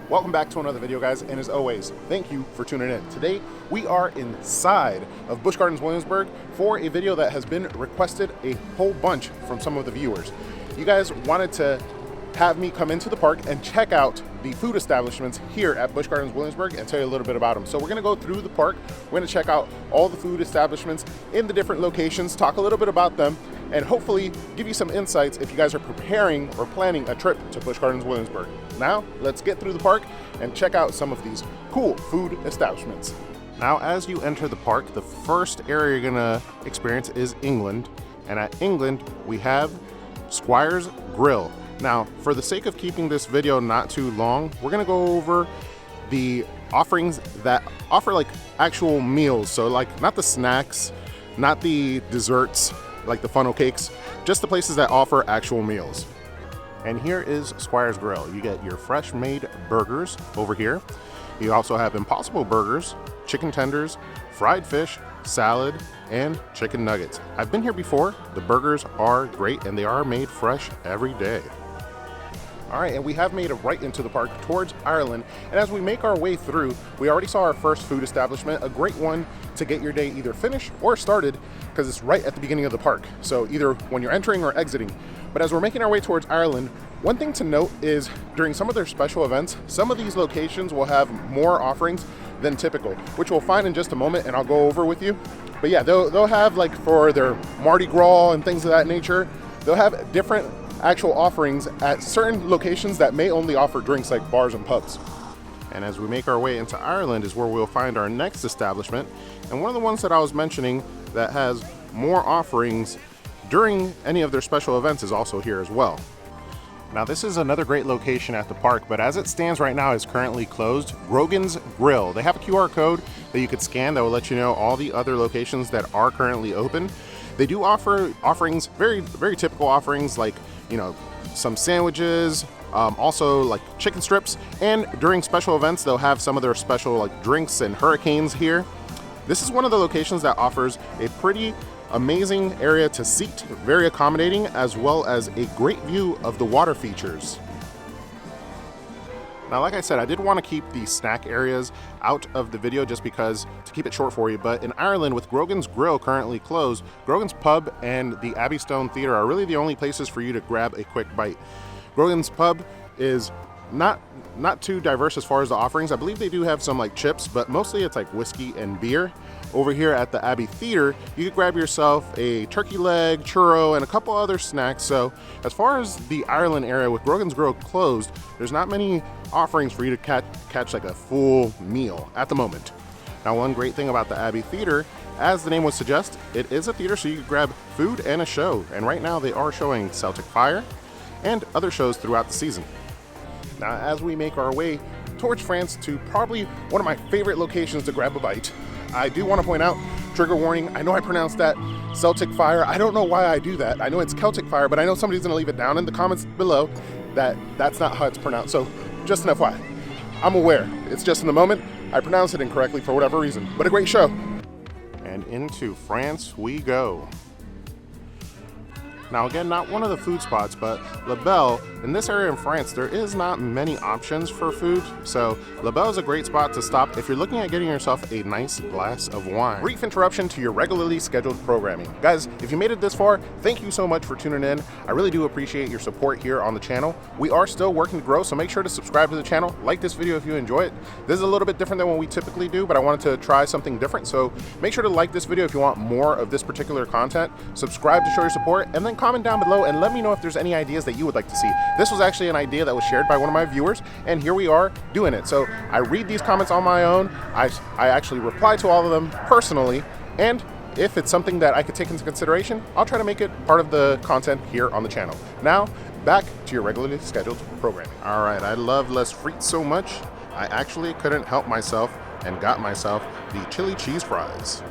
Welcome back to another video, guys, and as always, thank you for tuning in. Today, we are inside of Busch Gardens Williamsburg for a video that has been requested a whole bunch from some of the viewers. You guys wanted to have me come into the park and check out the food establishments here at Busch Gardens Williamsburg and tell you a little bit about them. So we're gonna go through the park, we're gonna check out all the food establishments in the different locations, talk a little bit about them, and hopefully give you some insights if you guys are preparing or planning a trip to Busch Gardens Williamsburg. Now, let's get through the park and check out some of these cool food establishments. Now, as you enter the park, the first area you're gonna experience is England. And at England, we have Squire's Grill. Now, for the sake of keeping this video not too long, we're gonna go over the offerings that offer like actual meals. So like not the snacks, not the desserts, like the funnel cakes, just the places that offer actual meals. And here is Squire's Grill. You get your fresh made burgers over here. You also have Impossible Burgers, chicken tenders, fried fish, salad, and chicken nuggets. I've been here before. The burgers are great and they are made fresh every day. All right, and we have made it right into the park towards Ireland. And as we make our way through, we already saw our first food establishment, a great one to get your day either finished or started because it's right at the beginning of the park. So either when you're entering or exiting. But as we're making our way towards Ireland, one thing to note is during some of their special events, some of these locations will have more offerings than typical, which we'll find in just a moment and I'll go over with you. But yeah, they'll have like for their Mardi Gras and things of that nature, they'll have different actual offerings at certain locations that may only offer drinks like bars and pubs. And as we make our way into Ireland is where we'll find our next establishment. And one of the ones that I was mentioning that has more offerings during any of their special events is also here as well. Now this is another great location at the park, but as it stands right now is currently closed. Grogan's Grill. They have a QR code that you could scan that will let you know all the other locations that are currently open. They do offer offerings, very typical offerings like, you know, some sandwiches, also like chicken strips, and during special events they'll have some of their special like drinks and hurricanes here. This is one of the locations that offers a pretty amazing area to seat, very accommodating, as well as a great view of the water features. Now, like I said, I did want to keep the snack areas out of the video just because to keep it short for you, but in Ireland with Grogan's Grill currently closed, Grogan's Pub and the Abbey Stone Theatre are really the only places for you to grab a quick bite. Grogan's Pub is not too diverse as far as the offerings. I believe they do have some like chips, but mostly it's like whiskey and beer. Over here at the Abbey Theatre, you could grab yourself a turkey leg, churro, and a couple other snacks. So as far as the Ireland area with Grogan's Grill closed, there's not many offerings for you to catch like a full meal at the moment. Now, one great thing about the Abbey Theatre, as the name would suggest, it is a theater, so you can grab food and a show. And right now they are showing Celtic Fire and other shows throughout the season. Now, as we make our way towards France to probably one of my favorite locations to grab a bite, I do want to point out, trigger warning, I know I pronounced that Celtic Fire. I don't know why I do that. I know it's Celtic Fire, but I know somebody's going to leave it down in the comments below that that's not how it's pronounced. So just an FYI. I'm aware. It's just in the moment. I pronounced it incorrectly for whatever reason, but a great show. And into France we go. Now again, not one of the food spots, but La Belle, in this area in France, there is not many options for food. So La Belle is a great spot to stop if you're looking at getting yourself a nice glass of wine. Brief interruption to your regularly scheduled programming. Guys, if you made it this far, thank you so much for tuning in. I really do appreciate your support here on the channel. We are still working to grow, so make sure to subscribe to the channel. Like this video if you enjoy it. This is a little bit different than what we typically do, but I wanted to try something different. So make sure to like this video if you want more of this particular content. Subscribe to show your support, and then comment down below and let me know if there's any ideas that you would like to see. This was actually an idea that was shared by one of my viewers, and here we are doing it. So I read these comments on my own. I actually reply to all of them personally, and if it's something that I could take into consideration, I'll try to make it part of the content here on the channel. Now, back to your regularly scheduled programming. All right, I love Les Frites so much, I actually couldn't help myself and got myself the chili cheese fries.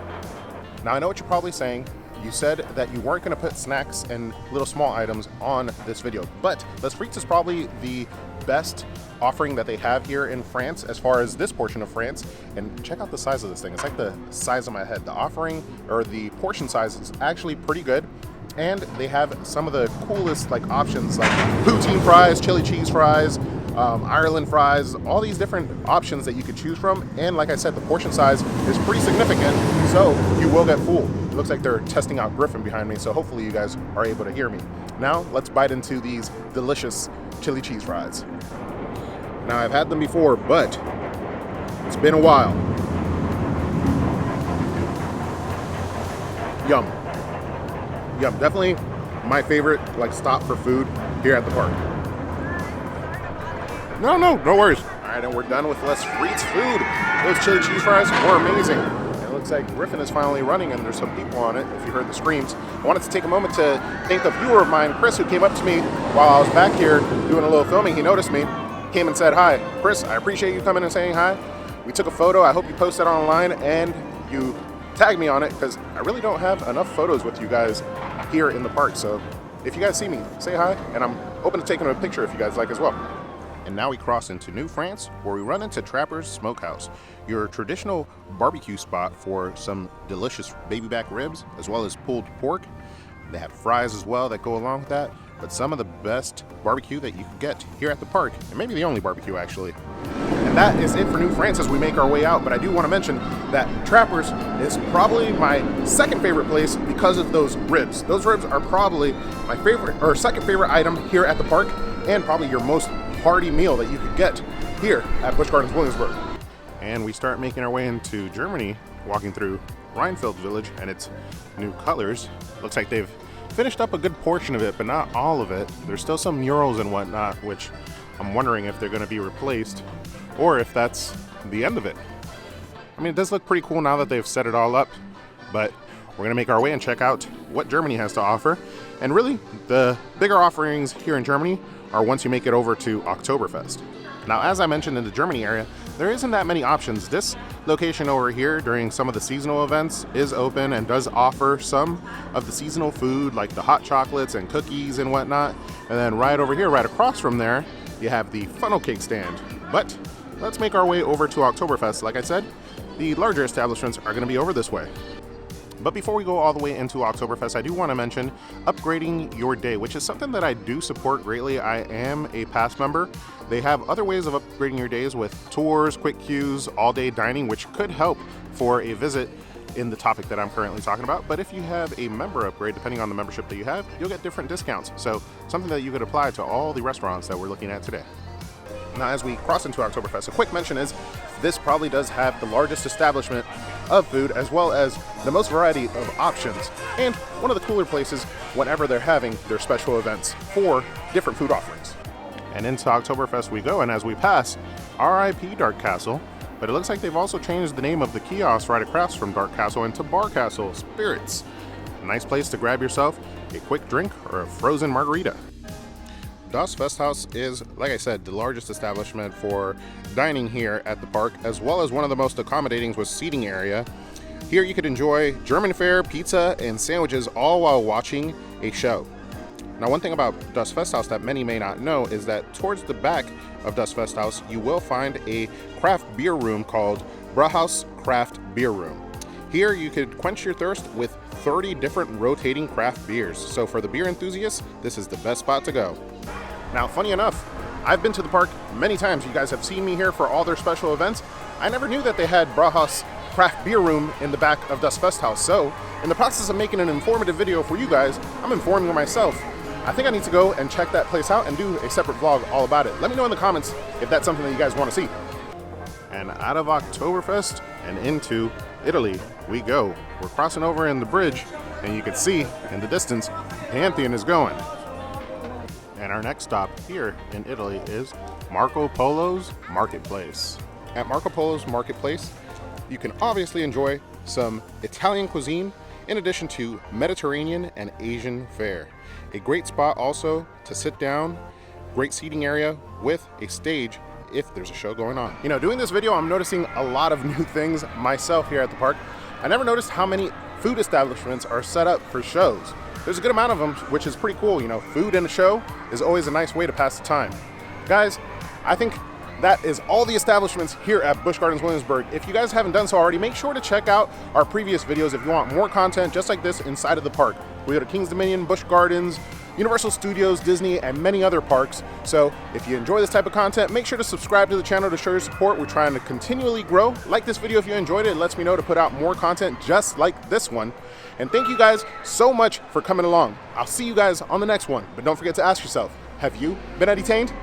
Now, I know what you're probably saying. You said that you weren't going to put snacks and little small items on this video, but Les Frites is probably the best offering that they have here in France as far as this portion of France. And check out the size of this thing. It's like the size of my head. The offering, or the portion size, is actually pretty good. And they have some of the coolest like options like poutine fries, chili cheese fries, Ireland fries, all these different options that you could choose from. And like I said, the portion size is pretty significant, so you will get full. It looks like they're testing out Griffin behind me, so hopefully you guys are able to hear me. Now let's bite into these delicious chili cheese fries. Now I've had them before, but it's been a while. Yum. Yum, definitely my favorite like stop for food here at the park. No worries. All right, and we're done with Les Frites food. Those chili cheese fries were amazing. And it looks like Griffin is finally running and there's some people on it, if you heard the screams. I wanted to take a moment to thank a viewer of mine, Chris, who came up to me while I was back here doing a little filming. He noticed me, came and said hi. Chris, I appreciate you coming and saying hi. We took a photo. I hope you post that online and you tag me on it, because I really don't have enough photos with you guys here in the park. So if you guys see me, say hi, and I'm open to taking a picture if you guys like as well. And now we cross into New France, where we run into Trapper's Smokehouse, your traditional barbecue spot for some delicious baby back ribs, as well as pulled pork. They have fries as well that go along with that, but some of the best barbecue that you can get here at the park, and maybe the only barbecue actually. And that is it for New France as we make our way out, but I do want to mention that Trapper's is probably my second favorite place because of those ribs. Those ribs are probably my favorite, or second favorite item here at the park, and probably your most hearty meal that you could get here at Busch Gardens Williamsburg. And we start making our way into Germany, walking through Rheinfeld Village and its new colors. Looks like they've finished up a good portion of it, but not all of it. There's still some murals and whatnot, which I'm wondering if they're going to be replaced or if that's the end of it. I mean, it does look pretty cool now that they've set it all up, but we're going to make our way and check out what Germany has to offer. And really, the bigger offerings here in Germany are once you make it over to Oktoberfest. Now, as I mentioned, in the Germany area, there isn't that many options. This location over here during some of the seasonal events is open and does offer some of the seasonal food like the hot chocolates and cookies and whatnot. And then right over here, right across from there, you have the funnel cake stand. But let's make our way over to Oktoberfest. Like I said, the larger establishments are going to be over this way. But before we go all the way into Oktoberfest, I do want to mention upgrading your day, which is something that I do support greatly. I am a pass member. They have other ways of upgrading your days with tours, quick queues, all-day dining, which could help for a visit in the topic that I'm currently talking about. But if you have a member upgrade, depending on the membership that you have, you'll get different discounts. So something that you could apply to all the restaurants that we're looking at today. Now, as we cross into Oktoberfest, a quick mention is this probably does have the largest establishment of food, as well as the most variety of options, and one of the cooler places whenever they're having their special events for different food offerings. And into Oktoberfest we go, and as we pass, RIP Dark Castle, but it looks like they've also changed the name of the kiosk right across from Dark Castle into Bar Castle Spirits. A nice place to grab yourself a quick drink or a frozen margarita. Das Festhaus is, like I said, the largest establishment for dining here at the park, as well as one of the most accommodating with seating area. Here you could enjoy German fare, pizza, and sandwiches, all while watching a show. Now, one thing about Das Festhaus that many may not know is that towards the back of Das Festhaus, you will find a craft beer room called Brauhaus Craft Beer Room. Here you could quench your thirst with 30 different rotating craft beers. So for the beer enthusiasts, this is the best spot to go. Now, funny enough, I've been to the park many times. You guys have seen me here for all their special events. I never knew that they had Brauhaus Craft Beer Room in the back of Das Festhaus. So in the process of making an informative video for you guys, I'm informing myself. I think I need to go and check that place out and do a separate vlog all about it. Let me know in the comments if that's something that you guys want to see. And out of Oktoberfest and into Italy we go. We're crossing over in the bridge, and you can see in the distance Pantheon is going. And our next stop here in Italy is Marco Polo's Marketplace. At Marco Polo's Marketplace, you can obviously enjoy some Italian cuisine in addition to Mediterranean and Asian fare. A great spot also to sit down, great seating area with a stage if there's a show going on. You know, doing this video, I'm noticing a lot of new things myself here at the park. I never noticed how many food establishments are set up for shows. There's a good amount of them, which is pretty cool. You know, food and a show is always a nice way to pass the time. Guys, I think that is all the establishments here at Busch Gardens Williamsburg. If you guys haven't done so already, make sure to check out our previous videos if you want more content just like this inside of the park. We go to King's Dominion, Busch Gardens, Universal Studios, Disney, and many other parks. So if you enjoy this type of content, make sure to subscribe to the channel to show your support. We're trying to continually grow. Like this video if you enjoyed it. It lets me know to put out more content just like this one. And thank you guys so much for coming along. I'll see you guys on the next one. But don't forget to ask yourself, have you been entertained?